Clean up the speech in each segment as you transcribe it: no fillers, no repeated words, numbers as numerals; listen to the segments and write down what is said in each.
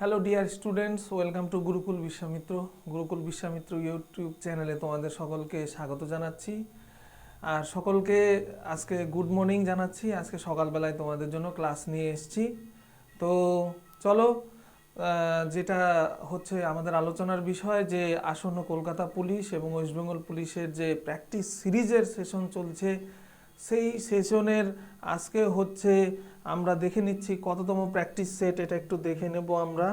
Hello dear students, welcome to Gurukul Vishwamitra. Gurukul Vishwamitra YouTube চ্যানেলে তোমাদের সকলকে স্বাগত জানাচ্ছি। আর সকলকে আজকে গুড মর্নিং জানাচ্ছি। আজকে সকালবেলায় তোমাদের জন্য ক্লাস নিয়ে এসেছি। তো চলো, যেটা হচ্ছে আমাদের আলোচনার বিষয়, যে আসন্ন কলকাতা পুলিশ এবং ওয়েস্ট বেঙ্গল পুলিশের যে প্র্যাকটিস সিরিজের সেশন চলছে, সেই সেশনের আজকে হচ্ছে আমরা দেখে নিচ্ছি কততম প্র্যাকটিস সেট, এটা একটু দেখে নেব আমরা।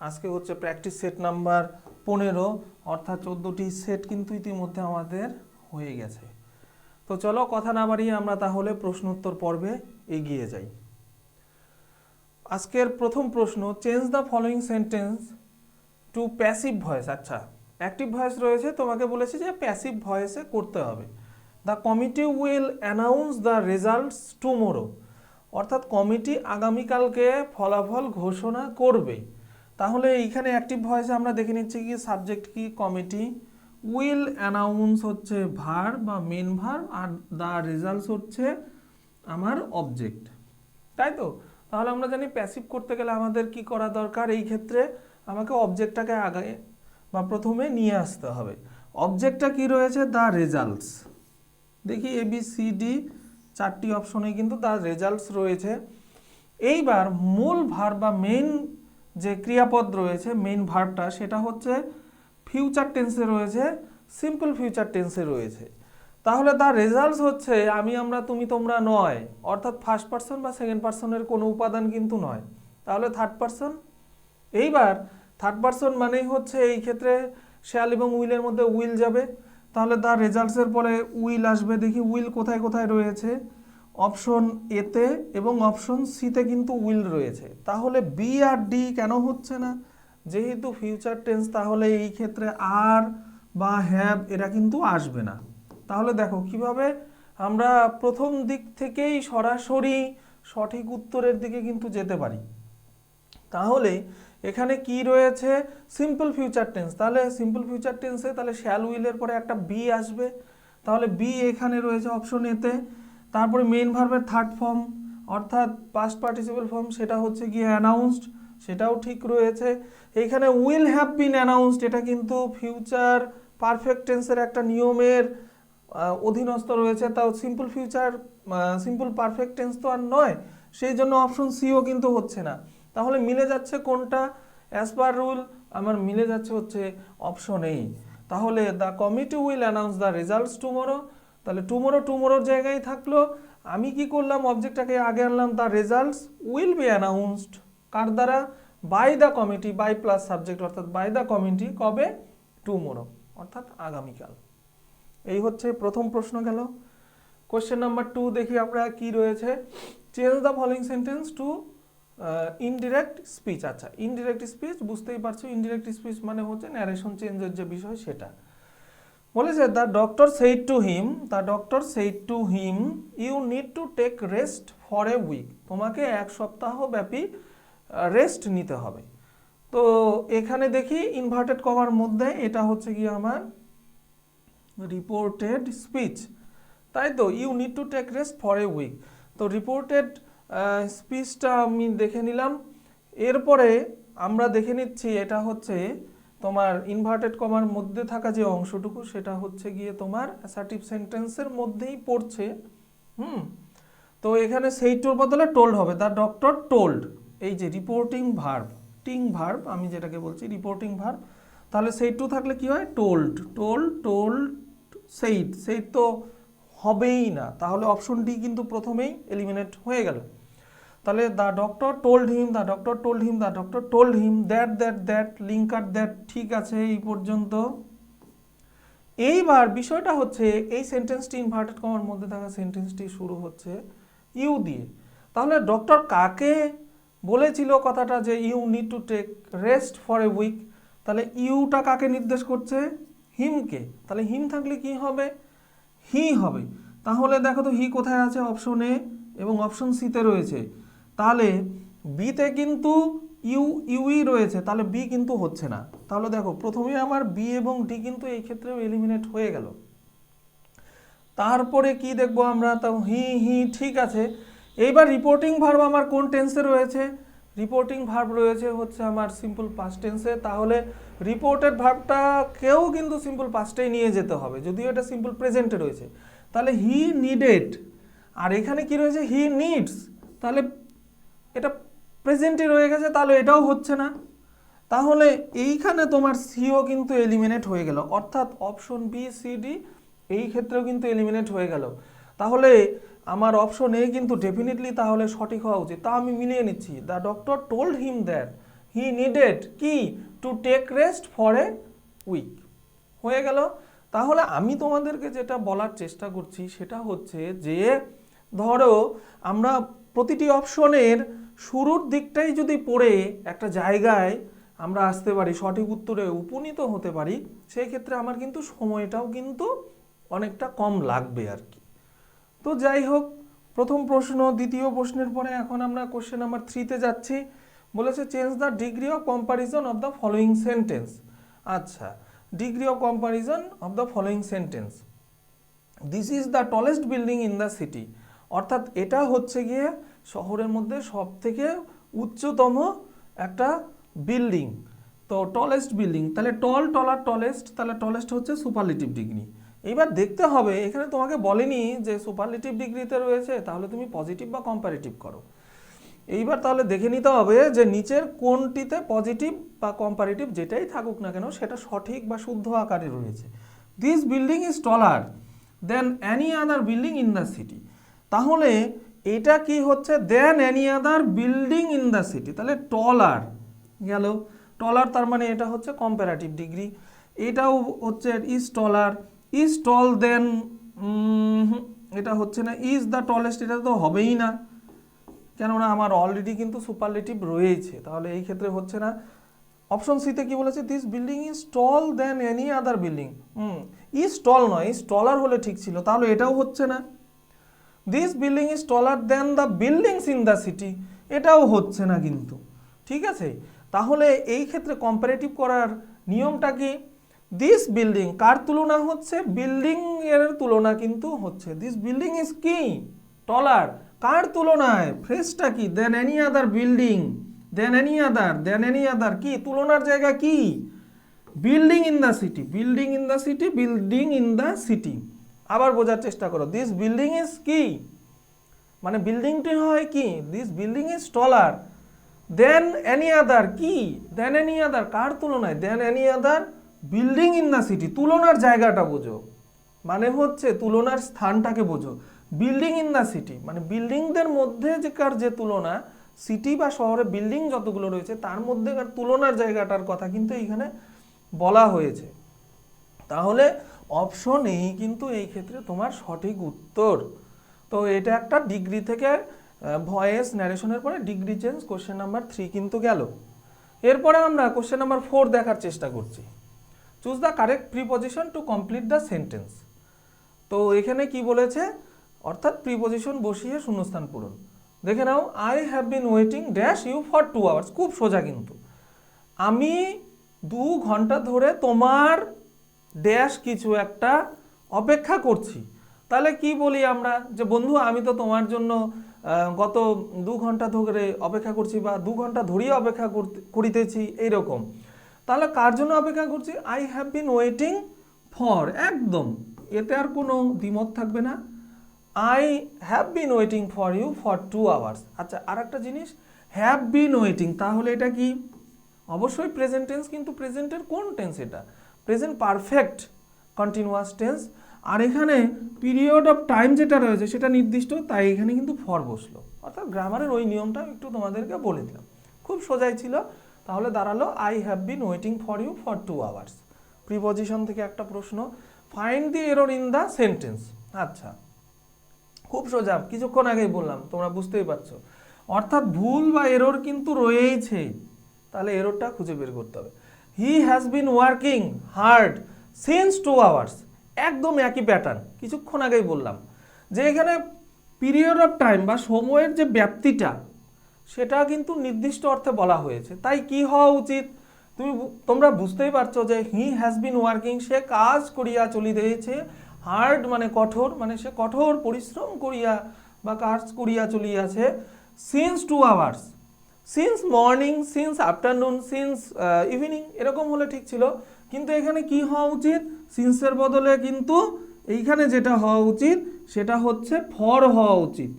আজকে হচ্ছে প্র্যাকটিস সেট নাম্বার 15, অর্থাৎ 14টি সেট কিন্তু ইতিমধ্যে আমাদের হয়ে গেছে। তো চলো কথা না বাড়িয়ে আমরা তাহলে প্রশ্ন উত্তর পর্বে এগিয়ে যাই। আজকের প্রথম প্রশ্ন, change the following sentence to passive voice. আচ্ছা, অ্যাক্টিভ ভয়েস রয়েছে, তোমাকে বলেছে যে প্যাসিভ ভয়েসে করতে হবে। The committee will announce the results tomorrow, অর্থাৎ কমিটি আগামীকালকে ফলাফল ঘোষণা করবে। তাহলে এইখানে অ্যাক্টিভ ভয়েসে আমরা দেখে নিচ্ছি কি সাবজেক্ট কি, কমিটি। উইল অ্যানাউন্স হচ্ছে ভার বা মেন ভার, আর দ্য রেজাল্টস হচ্ছে আমার অবজেক্ট, তাই তো? তাহলে আমরা জানি প্যাসিভ করতে গেলে আমাদের কি করা দরকার। এই ক্ষেত্রে আমাকে অবজেক্টটাকে আগে বা প্রথমে নিয়ে আসতে হবে। অবজেক্টটা কি রয়েছে? The results. দেখি ABCD 4টি অপশনে কিন্তু তার রেজাল্টস রয়েছে। এইবার মূল ভার্ব বা মেইন যে ক্রিয়াপদ রয়েছে, মেইন ভার্বটা, সেটা হচ্ছে ফিউচার টেন্সে রয়েছে, সিম্পল ফিউচার টেন্সে রয়েছে। তাহলে তার রেজাল্টস হচ্ছে আমি, আমরা, তুমি, তোমরা নয়, অর্থাৎ ফার্স্ট পারসন বা সেকেন্ড পারসনের কোনো উপাদান কিন্তু নয়। তাহলে থার্ড পারসন। এইবার থার্ড পারসন মানেই হচ্ছে এই ক্ষেত্রে শ্যাল এবং উইলের মধ্যে উইল যাবে। তাহলে তার রেজাল্টসের পরে উইল আসবে। দেখি উইল কোথায় কোথায় রয়েছে। অপশন এতে এবং অপশন সিতে কিন্তু উইল রয়েছে। তাহলে বি আর ডি কেন হচ্ছে না? যেহেতু ফিউচার টেন্স, তাহলে এই ক্ষেত্রে আর বা হ্যাভ এরা কিন্তু আসবে না। তাহলে দেখো কিভাবে আমরা প্রথম দিক থেকেই সরাসরি সঠিক উত্তরের দিকে কিন্তু যেতে পারি। তাহলে এখানে কি রয়েছে? Simple future tense. তাহলে সিম্পল ফিউচার টেন্সে তাহলে শ্যাল উইলের পরে একটা বি আসবে। তাহলে বি এখানে রয়েছে অপশন এতে। তারপরে মেইন ভার্বের থার্ড ফর্ম অর্থাৎ পাস্ট পার্টিসিপল ফর্ম, সেটা হচ্ছে গিয়ে অ্যানাউন্সড, সেটাও ঠিক রয়েছে। এইখানে উইল হ্যাভ বিন অ্যানাউন্সড, এটা কিন্তু ফিউচার পারফেক্ট টেন্সের একটা নিয়মের অধীনস্থ রয়েছে। তাও simple future, simple perfect tense তো আর নয়, সেই জন্য অপশন সিও কিন্তু হচ্ছে না। তাহলে মিলে যাচ্ছে কোনটা? অ্যাজ পার রুল আমার মিলে যাচ্ছে হচ্ছে অপশন এই। তাহলে the committee will announce the results tomorrow. তাহলে টুমোরোর জায়গায় থাকলো। আমি কি করলাম? অবজেক্টটাকে আগে আনলাম। The results will be announced কার দ্বারা? By the committee, by plus subject, অর্থাৎ বাই দ্য কমিটি। কবে? টুমোরো, অর্থাৎ আগামীকাল। এই হচ্ছে প্রথম প্রশ্ন গেল। কোশ্চেন নাম্বার 2 দেখি আমরা কি রয়েছে। Change the following sentence to indirect speech. আচ্ছা, ইনডিরেক্ট স্পিচ বুঝতেই পারছো, ইনডিরেক্ট স্পিচ মানে হচ্ছে ন্যারেশন চেঞ্জের যে বিষয় সেটা। বলেছে the doctor said to him you need to take rest for a week. তোমাকে এক সপ্তাহ ব্যাপী রেস্ট নিতে হবে। তো এখানে দেখি ইনভার্টেড কমার মধ্যে এটা হচ্ছে কি আমার রিপোর্টেড স্পিচ, তাই তো? You need to take rest for a week. তো রিপোর্টেড স্পিচটা আমি দেখে নিলাম। এরপরে আমরা দেখে নিচ্ছি এটা হচ্ছে তোমার ইনভার্টেড কমার মধ্যে থাকা যে অংশটুকু, সেটা হচ্ছে গিয়ে তোমার অ্যাসার্টিভ সেন্টেন্সের মধ্যেই পড়ছে। তো এখানে সেইটোর বদলে টোল্ড হবে। দ্য ডক্টর টোল্ড, এই যে রিপোর্টিং ভার্ব আমি যেটাকে বলছি রিপোর্টিং ভার্ব, তাহলে সেইটু থাকলে কি হয়? টোল্ড সেইট তো হবেই না। তাহলে অপশন ডি কিন্তু প্রথমেই এলিমিনেট হয়ে গেল। তাহলে the doctor told him that linker that, ঠিক আছে এই পর্যন্ত। এইবার বিষয়টা হচ্ছে এই সেন্টেন্সটি, ইনভার্টেড কমার মধ্যে থাকা সেন্টেন্সটি শুরু হচ্ছে ইউ দিয়ে। তাহলে ডক্টর কাকে বলেছিল কথাটা যে you need to take rest for a week? তাহলে ইউটা কাকে নির্দেশ করছে? হিমকে। তাহলে হিম থাকলে কি হবে? হি হবে। তাহলে দেখো তো হি কোথায় আছে? অপশন এ এবং অপশন সিতে রয়েছে। তাহলে বিতে কিন্তু ইউই রয়েছে, তাহলে বি কিন্তু হচ্ছে না। তাহলে দেখো প্রথমে আমার বি এবং ডি কিন্তু এই ক্ষেত্রেও এলিমিনেট হয়ে গেল। তারপরে কি দেখবো আমরা? তো হি ঠিক আছে। এইবার রিপোর্টিং ভার্ব আমার কোন টেন্সে রয়েছে? রিপোর্টিং ভার্ব রয়েছে হচ্ছে আমার সিম্পল পাস্ট টেন্সে, তাহলে রিপোর্টেড ভার্বটা কেউ কিন্তু সিম্পল পাস্টেই নিয়ে যেতে হবে, যদিও এটা সিম্পল প্রেজেন্টে রয়েছে। তাহলে হি নিডেড, আর এখানে কি রয়েছে হি নিডস, তাহলে এটা প্রেজেন্টে রয়ে গেছে, তাহলে এটাও হচ্ছে না। তাহলে এইখানে তোমার সিও কিন্তু এলিমিনেট হয়ে গেল, অর্থাৎ অপশন বি সি ডি এই ক্ষেত্রেও কিন্তু এলিমিনেট হয়ে গেল। তাহলে আমার অপশন এ কিন্তু ডেফিনেটলি তাহলে সঠিক হওয়া উচিত। তা আমি মিলিয়ে নিচ্ছি, the doctor told him that he needed কি to take rest for a week, হয়ে গেল। তাহলে আমি তোমাদেরকে যেটা বলার চেষ্টা করছি সেটা হচ্ছে যে ধরো আমরা প্রতিটি অপশনের শুরুর দিকটাই যদি পড়ে একটা জায়গায় আমরা আসতে পারি, সঠিক উত্তরে উপনীত হতে পারি, সেই ক্ষেত্রে আমার কিন্তু সময়টাও কিন্তু অনেকটা কম লাগবে আর কি। তো যাই হোক, প্রথম প্রশ্ন, দ্বিতীয় প্রশ্নের পরে এখন আমরা কোশ্চেন নাম্বার 3-তে যাচ্ছি। বলেছে change the degree of comparison of the following sentence. আচ্ছা, degree of comparison of the following sentence, this is the tallest building in the city, অর্থাৎ এটা হচ্ছে গিয়ে শহরের মধ্যে সব থেকে উচ্চতম একটা বিল্ডিং। তো টলেস্ট বিল্ডিং, তাহলে টল, টলার, টলেস্ট, তাহলে টলেস্ট হচ্ছে সুপারলেটিভ ডিগ্রি। এইবার দেখতে হবে, এখানে তোমাকে বলেনি যে সুপারলেটিভ ডিগ্রিতে রয়েছে, তাহলে তুমি পজিটিভ বা কম্পারেটিভ করো। এইবার তাহলে দেখে নিতে হবে যে নিচের কোনটিতে পজিটিভ বা কম্পারেটিভ যেটাই থাকুক না কেন সেটা সঠিক বা শুদ্ধ আকারে রয়েছে। This building is taller than any other building in the city, তাহলে এটা কি হচ্ছে than any other building in the city, তাহলে টলার গেল। টলার তার মানে এটা হচ্ছে কম্পারেটিভ ডিগ্রি। এটাও হচ্ছে ইজ টলার, ইজ টল দেন, এটা হচ্ছে না। ইজ দ্য টলেস্ট, এটা তো হবেই না, কেননা আমার অলরেডি কিন্তু সুপারলেটিভ রয়েছে, তাহলে এই ক্ষেত্রে হচ্ছে না। অপশন সিতে কি বলেছে, this building is tall than any other building, is tall নয়, ইজ টলার হলে ঠিক ছিল, তাহলে এটাও হচ্ছে না। This building is taller than the buildings in the city, এটাও হচ্ছে না কিন্তু, ঠিক আছে। তাহলে এই ক্ষেত্রে কম্পারেটিভ করার নিয়মটা কি, দিস বিল্ডিং কার তুলনা হচ্ছে, বিল্ডিং এর তুলনা কিন্তু হচ্ছে, দিস বিল্ডিং ইজ কি টলার কার তুলনায়, ফ্রেজটা কি than any other building, than any other, than any other কি তুলনার জায়গা কি, building in the city, building in the city, building in the city. আবার বোঝার চেষ্টা করো, দিস বিল্ডিং ইজ কি মানে বিল্ডিংটি হয় কি, this building is taller than any other কি, দেন এনি আদার কার তুলনায়, than any other building in the city, তুলনার জায়গাটা বোঝো, মানে হচ্ছে তুলনার স্থানটাকে বোঝো। বিল্ডিং ইন দ্য সিটি মানে বিল্ডিংদের মধ্যে যে কার যে তুলনা, সিটি বা শহরে বিল্ডিং যতগুলো রয়েছে তার মধ্যেকার তুলনার জায়গাটার কথা কিন্তু এইখানে বলা হয়েছে। তাহলে অপশন এই কিন্তু এই ক্ষেত্রে তোমার সঠিক উত্তর। তো এটা একটা ডিগ্রি থেকে ভয়েস ন্যারেশনের পরে ডিগ্রি চেঞ্জ কোশ্চেন নাম্বার 3 কিন্তু গেল। এরপরে আমরা কোশ্চেন নাম্বার 4 দেখার চেষ্টা করছি। Choose the correct preposition to complete the sentence. তো এখানে কি বলেছে, অর্থাৎ প্রিপজিশন বসিয়ে শূন্যস্থান পূরণ। দেখে নাও, I have been waiting dash you for 2 hours, খুব সোজা কিন্তু, আমি 2 ঘন্টা ধরে তোমার ড্যাশ কিছু একটা অপেক্ষা করছি। তাহলে কি বলি আমরা, যে বন্ধু আমি তো তোমার জন্য গত 2 ঘন্টা ধরে অপেক্ষা করছি, বা 2 ঘন্টা ধরেই অপেক্ষা করিতেছি, এইরকম। তাহলে কার জন্য অপেক্ষা করছি, I have been waiting for, একদম এতে আর কোনো দ্বিমত থাকবে না, I have been waiting for you for 2 hours. আচ্ছা, আর একটা জিনিস, হ্যাভ বিন ওয়েটিং, তাহলে এটা কি, অবশ্যই প্রেজেন্ট টেন্স, কিন্তু প্রেজেন্টের কোন টেন্স, এটা প্রেজেন্ট পারফেক্ট কন্টিনিউয়াস টেন্স। আর এখানে পিরিয়ড অফ টাইম যেটা রয়েছে সেটা নির্দিষ্ট, তাই এখানে কিন্তু ফর বসলো, অর্থাৎ গ্রামারের ওই নিয়মটা একটু তোমাদেরকে বলে দিলাম, খুব সোজাই ছিল। তাহলে দাঁড়ালো I have been waiting for you for 2 hours. Preposition থেকে একটা প্রশ্ন, find the error in the sentence. আচ্ছা, খুব সোজা, কিছুক্ষণ আগেই বললাম, তোমরা বুঝতেই পারছো, অর্থাৎ ভুল বা এরর কিন্তু রয়েছে, তাহলে এররটা খুঁজে বের করতে হবে। He has been working hard since 2 hours, একদম একই প্যাটার্ন, কিছুক্ষণ আগেই বললাম যে এখানে পিরিয়ড অফ টাইম বা সময়ের যে ব্যাপ্তিটা সেটা কিন্তু নির্দিষ্ট অর্থে বলা হয়েছে, তাই কি হওয়া উচিত, তোমরা বুঝতেই পারছো যে হি হ্যাজ বিন ওয়ার্কিং, সে কাজ করিয়া চলিতেছে, হার্ড মানে কঠোর, মানে সে কঠোর পরিশ্রম করিয়া বা কাজ করিয়া চলিয়াছে, since 2 hours, since morning, since afternoon, since evening, এরকম হলে ঠিক ছিল। কিন্তু এখানে কি হওয়া উচিত, সিন্সের বদলে কিন্তু এইখানে যেটা হওয়া উচিত সেটা হচ্ছে ফর হওয়া উচিত,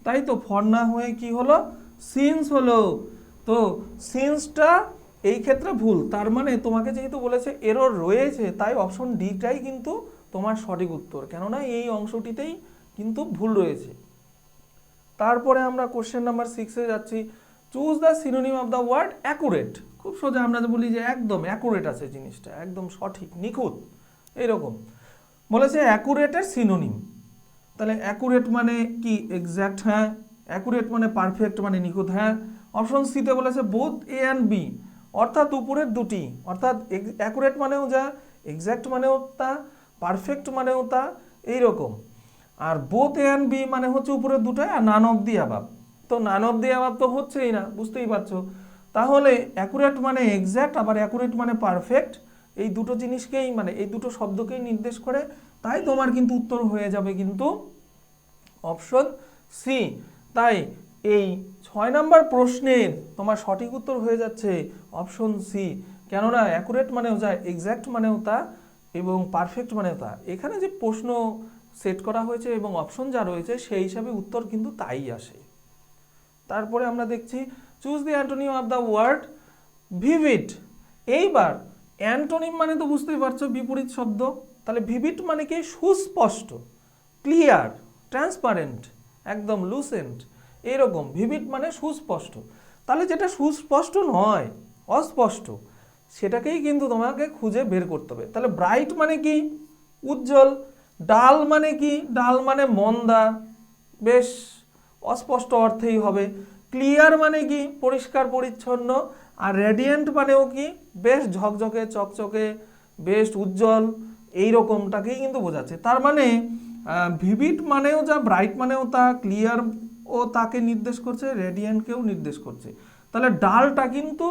তাই তো? ফর না হয়ে কি হলো, সিন্স হলো। তো সিন্সটা এই ক্ষেত্রে ভুল, তার মানে তোমাকে যেহেতু বলেছে এরর রয়েছে, তাই অপশন ডিটাই কিন্তু তোমার সঠিক উত্তর, কেননা এই অংশটিতেই কিন্তু ভুল রয়েছে। তারপরে আমরা কোশ্চেন নাম্বার 6-এ যাচ্ছি। Choose the synonym of the word accurate. খুব সোজা, আমরা যে বলি যে একদম অ্যাকুরেট আছে জিনিসটা, একদম সঠিক, নিখুঁত, এইরকম বলেছে অ্যাকুরেটের সিনোনিম। তাহলে অ্যাকুরেট মানে কি, এক্স্যাক্ট, হ্যাঁ। অ্যাকুরেট মানে পারফেক্ট, মানে নিখুঁত, হ্যাঁ। অপশন সিতে বলেছে বোথ এ অ্যান্ড বি, অর্থাৎ উপরের দুটি, অর্থাৎ অ্যাকুরেট মানেও যা, এক্স্যাক্ট মানেও তা, পারফেক্ট মানেও তা, এইরকম। আর বোথ এ অ্যান্ড বি মানে হচ্ছে উপরের দুটোই, আর নান অফ দি অ্যাবাভ। তো নান অফ দি অ্যাবাভ তো হচ্ছেই না, বুঝতেই পারছো। তাহলে অ্যাকুরেট মানে এক্স্যাক্ট, আবার অ্যাকুরেট মানে পারফেক্ট, এই দুটো জিনিসকেই, মানে এই দুটো শব্দকেই নির্দেশ করে। তাই তোমার কিন্তু উত্তর হয়ে যাবে কিন্তু অপশন সি। তাই এই 6 নম্বর প্রশ্নের তোমার সঠিক উত্তর হয়ে যাচ্ছে অপশন সি, কেননা অ্যাকুরেট মানেও যা, এক্স্যাক্ট মানেও তা, এবং পারফেক্ট মানেও তা। এখানে যে প্রশ্ন সেট করা হয়েছে এবং অপশন যা রয়েছে সেই হিসাবে উত্তর কিন্তু তাই আসে। তারপরে আমরা দেখছি choose the antonym of the word vivid. এইবার অ্যান্টোনিম মানে তো বুঝতেই পারছো বিপরীত শব্দ। তাহলে ভিভিড মানে কি, সুস্পষ্ট, ক্লিয়ার, ট্রান্সপারেন্ট, একদম লুসেন্ট, এরকম। ভিভিড মানে সুস্পষ্ট। তাহলে যেটা সুস্পষ্ট নয়, অস্পষ্ট, সেটাকেই কিন্তু তোমাকে খুঁজে বের করতে হবে। তাহলে ব্রাইট মানে কি, উজ্জ্বল। ডাল মানে কি, ডাল মানে মন্দা, বেশ অস্পষ্ট অর্থেই হবে। ক্লিয়ার মানে কি, পরিষ্কার পরিচ্ছন্ন। আর রেডিয়েন্ট মানেও কি, বেশ ঝকঝকে, চকচকে, বেশ উজ্জ্বল, এই রকমটাকেই কিন্তু বোঝাচ্ছে। তার মানে ভিভিড মানেও যা, ব্রাইট মানেও তা, ক্লিয়ার ও তাকে নির্দেশ করছে, রেডিয়েন্টকেও নির্দেশ করছে। তাহলে ডালটা কিন্তু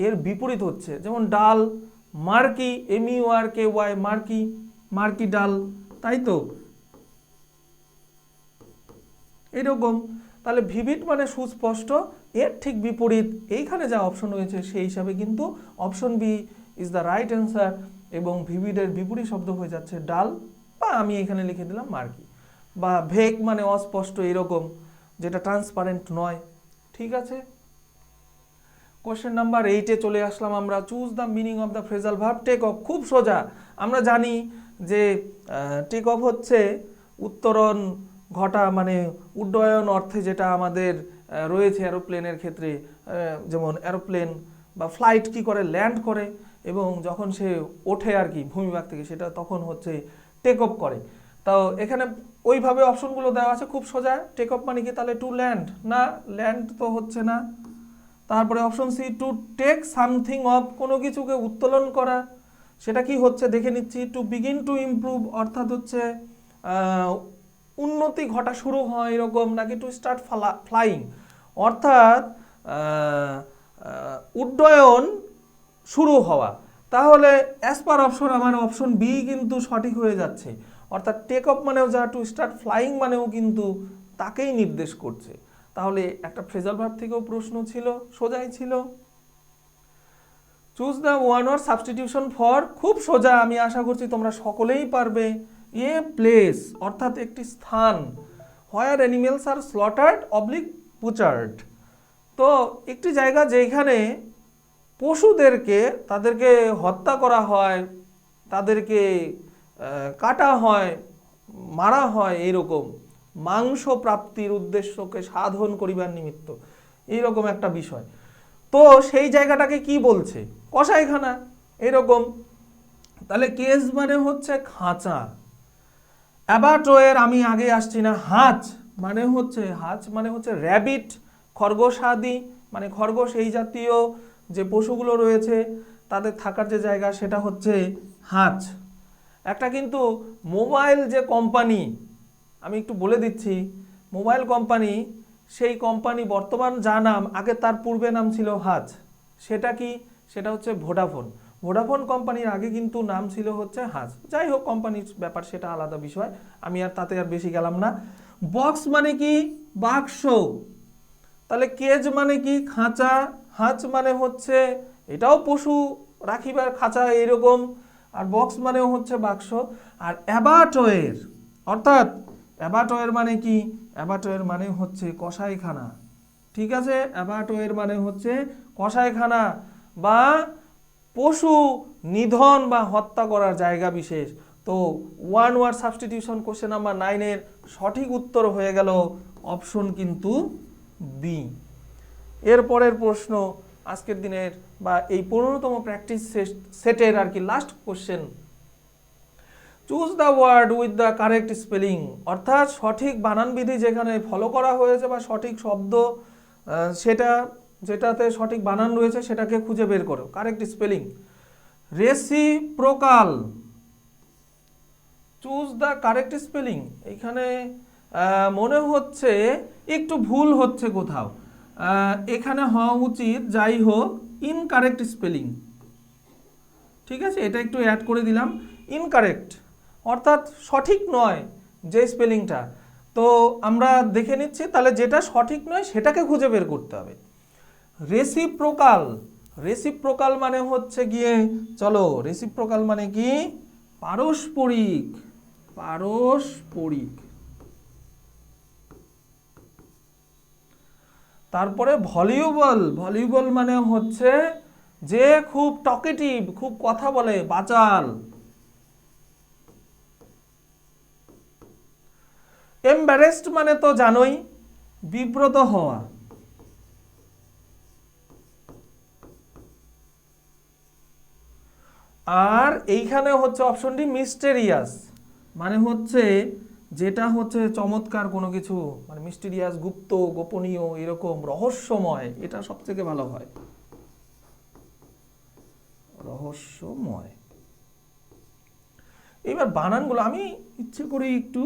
এর বিপরীত হচ্ছে, যেমন ডাল, মার্কি, MURKY, মার্কি, মার্কি ডাল, তাই তো? এইরকম। তাহলে ভিভিড মানে সুস্পষ্ট, এর ঠিক বিপরীত এইখানে যা অপশন রয়েছে সেই হিসাবে কিন্তু option B is the right answer. এবং ভিভিডের বিপরীত শব্দ হয়ে যাচ্ছে ডাল, বা আমি এখানে লিখে দিলাম মার্কি। বা ভেগ মানে অস্পষ্ট, এরকম, যেটা ট্রান্সপারেন্ট নয়। ঠিক আছে, কোশ্চেন নাম্বার 8-এ চলে আসলাম আমরা। Choose the meaning of the phrasal verb take off. খুব সোজা, আমরা জানি যে টেক অফ হচ্ছে উত্তরণ ঘটা, মানে উড্ডয়ন অর্থে যেটা আমাদের রয়েছে অ্যারোপ্লেনের ক্ষেত্রে। যেমন অ্যারোপ্লেন বা ফ্লাইট কি করে, ল্যান্ড করে, এবং যখন সে ওঠে আর কি ভূমিভাগ থেকে, সেটা তখন হচ্ছে টেক অফ করে। তো এখানে ওইভাবে অপশনগুলো দেওয়া আছে, খুব সোজা। টেক অফ মানে কি, তাহলে টু ল্যান্ড, না ল্যান্ড তো হচ্ছে না। তারপরে option C to take something off, কোনো কিছুকে উত্তোলন করা, সেটা কি হচ্ছে দেখে নিচ্ছি। টু বিগিন টু ইমপ্রুভ, অর্থাৎ হচ্ছে উন্নতি ঘটা, শুরু হয়, এরকম। নাকি টু স্টার্ট ফ্লাইং, অর্থাৎ উড্ডয়ন শুরু হওয়া। তাহলে অ্যাজ পার অপশন আমার অপশন বি কিন্তু সঠিক হয়ে যাচ্ছে, অর্থাৎ টেক অফ মানেও যা, টু স্টার্ট ফ্লাইং মানেও কিন্তু তাকেই নির্দেশ করছে। তাহলে একটা ফ্রেজাল ভার্ব থেকেও প্রশ্ন ছিল, সোজাই ছিল। Choose the one word substitution for, খুব সোজা, আমি আশা করছি তোমরা সকলেই পারবে। এ প্লেস, অর্থাৎ একটি স্থান, হোয়ার অ্যানিমেলস আর স্লটার্ড অবলিক বুচার্ড। তো একটি জায়গা যেখানে পশুদেরকে, তাদেরকে হত্যা করা হয়, তাদেরকে কাটা হয়, মারা হয়, এইরকম মাংস প্রাপ্তির উদ্দেশ্যকে সাধন করিবার নিমিত্ত, এইরকম একটা বিষয়। তো সেই জায়গাটাকে কি বলছে, কসাইখানা, এরকম। তাহলে কেজ মানে হচ্ছে খাঁচা। অ্যাবাটোয়ের আমি আগে আসছি না। হাঁচ মানে হচ্ছে র্যাবিট, খরগোশ আদি, মানে খরগোশ এই জাতীয় যে পশুগুলো রয়েছে তাদের থাকার যে জায়গা, সেটা হচ্ছে হাঁচ। একটা কিন্তু মোবাইল যে কোম্পানি, আমি একটু বলে দিচ্ছি, মোবাইল কোম্পানি, সেই কোম্পানি বর্তমান যা নাম, আগে তার পূর্বে নাম ছিল হাঁচ। সেটা কি, সেটা হচ্ছে ভোডাফোন। ভোডাফোন কোম্পানির আগে কিন্তু নাম ছিল হচ্ছে হাঁচ। যাই হোক, কোম্পানির ব্যাপার, সেটা আলাদা বিষয়, আমি আর তাতে আর বেশি গেলাম না। বক্স মানে কি, বাক্স। তাহলে কেজ মানে কি? খাঁচা। হাঁচ মানে হচ্ছে এটাও পশু রাখিবার খাঁচা এরকম, আর বক্স মানেও হচ্ছে বাক্স। আর অ্যাবাটোয়ের, অর্থাৎ অ্যাবাটোয়ের মানে কি? অ্যাবাটোয়ের মানে হচ্ছে কসাইখানা। ঠিক আছে, অ্যাবাটোয়ের মানে হচ্ছে কসাইখানা বা পশু নিধন বা হত্যা করার জায়গা বিশেষ। তো one word substitution question number 9 এর সঠিক উত্তর হয়ে গেল অপশন কিন্তু বি। এরপরের প্রশ্ন আজকের দিনের বা এই 15তম প্র্যাকটিস সেটের আর কি last question. Choose the word with the correct spelling, অর্থাৎ সঠিক বানানবিধি যেখানে ফলো করা হয়েছে বা সঠিক শব্দ যেটাতে সঠিক বানান রয়েছে সেটাকে খুঁজে বের করো। Correct spelling reciprocal, choose the correct spelling. এখানে মনে হচ্ছে একটু ভুল হচ্ছে কোথাও, এখানে হওয়া উচিত যাই হোক ইনকারেক্ট স্পেলিং। ঠিক আছে, এটা একটু অ্যাড করে দিলাম, ইনকারেক্ট অর্থাৎ সঠিক নয় যে স্পেলিংটা। তো আমরা দেখে নিচ্ছি, তাহলে যেটা সঠিক নয় সেটাকে খুঁজে বের করতে হবে। রেসিপ্রোকাল, রেসিপ্রোকাল মানে হচ্ছে গিয়ে, চলো রেসিপ্রোকাল মানে কি? পারস্পরিক, পারস্পরিক। তারপরে ভলিউবল, ভলিউবল মানে হচ্ছে যে খুব টকেটিভ, খুব কথা বলে, বাচাল। এম্বারেসড মানে তো জানোই, বিব্রত হওয়া। আর এইখানে হচ্ছে অপশনটি মিস্টেরিয়াস, মানে হচ্ছে যেটা হচ্ছে চমৎকার কোনো কিছু, মানে মিস্টেরিয়াস, গুপ্ত, গোপনীয়, এরকম রহস্যময়, এটা সবথেকে ভালো হয়, রহস্যময়। এবার বানানগুলো আমি ইচ্ছে করে একটু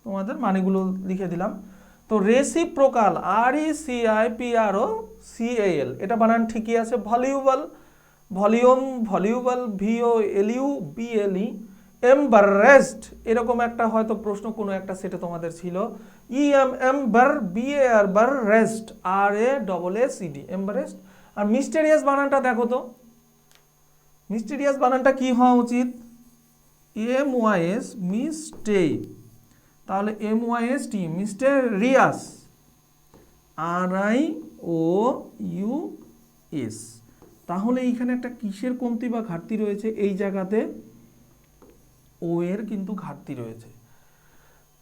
তোমাদের মানেগুলো লিখে দিলাম। তো রেসিপ্রোকাল, RECIPROCAL, এটা বানান ঠিকই আছে। ভলিউবল, ভলিউম, ভলিউবল, VOLUBLE। এম্বারেসড, এরকম একটা হয়তো প্রশ্ন কোনো একটা সেটে তোমাদের ছিল, EMBARBARREST, RASSED, এম্বারেসড। আর মিস্টেরিয়াস বানানটা দেখো তো, মিস্টেরিয়াস বানানটা কি হওয়া উচিত? MYS, মিস্টে, তাহলে MYST, মিস্টেরিয়াস, RIOUS। তাহলে এইখানে একটা কিসের কমতি বা ঘাটতি রয়েছে? এই জায়গাতে ও এর কিন্তু ঘাটতি রয়েছে।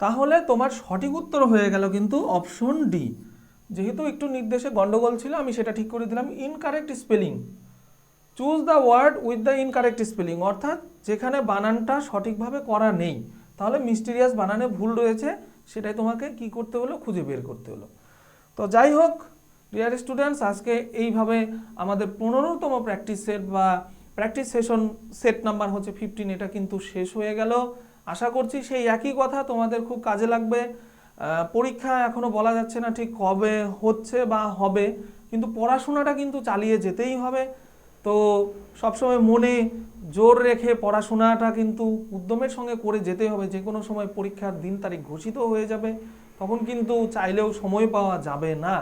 তাহলে তোমার সঠিক উত্তর হয়ে গেল কিন্তু অপশন ডি। যেহেতু একটু নির্দেশে গন্ডগোল ছিল, আমি সেটা ঠিক করে দিলাম। Incorrect spelling, choose the word with the incorrect spelling, অর্থাৎ যেখানে বানানটা সঠিকভাবে করা নেই, তাহলে মিস্টেরিয়াস বানানে ভুল রয়েছে, সেটাই তোমাকে কি করতে হলো? খুঁজে বের করতে হলো। তো যাই হোক ডিয়ার স্টুডেন্টস, আজকে এইভাবে আমাদের 15তম প্র্যাকটিস সেট বা প্র্যাকটিস সেশন সেট নাম্বার হচ্ছে 15, এটা কিন্তু শেষ হয়ে গেল। আশা করছি সেই একই কথা তোমাদের খুব কাজে লাগবে। পরীক্ষা এখনো বলা যাচ্ছে না ঠিক কবে হচ্ছে বা হবে, কিন্তু পড়াশোনাটা কিন্তু চালিয়ে যেতেই হবে। তো সবসময় মনে জোর রেখে পড়াশোনাটা কিন্তু উদ্যমের সঙ্গে করে যেতে হবে। যে কোনো সময় পরীক্ষার দিন তারিখ ঘোষিত হয়ে যাবে, তখন কিন্তু চাইলেও সময় পাওয়া যাবে না।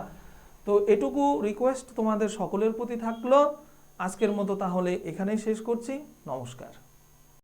তো এটুকু রিকোয়েস্ট তোমাদের সকলের প্রতি থাকলো। আজকের মতো তাহলে এখানেই শেষ করছি। নমস্কার।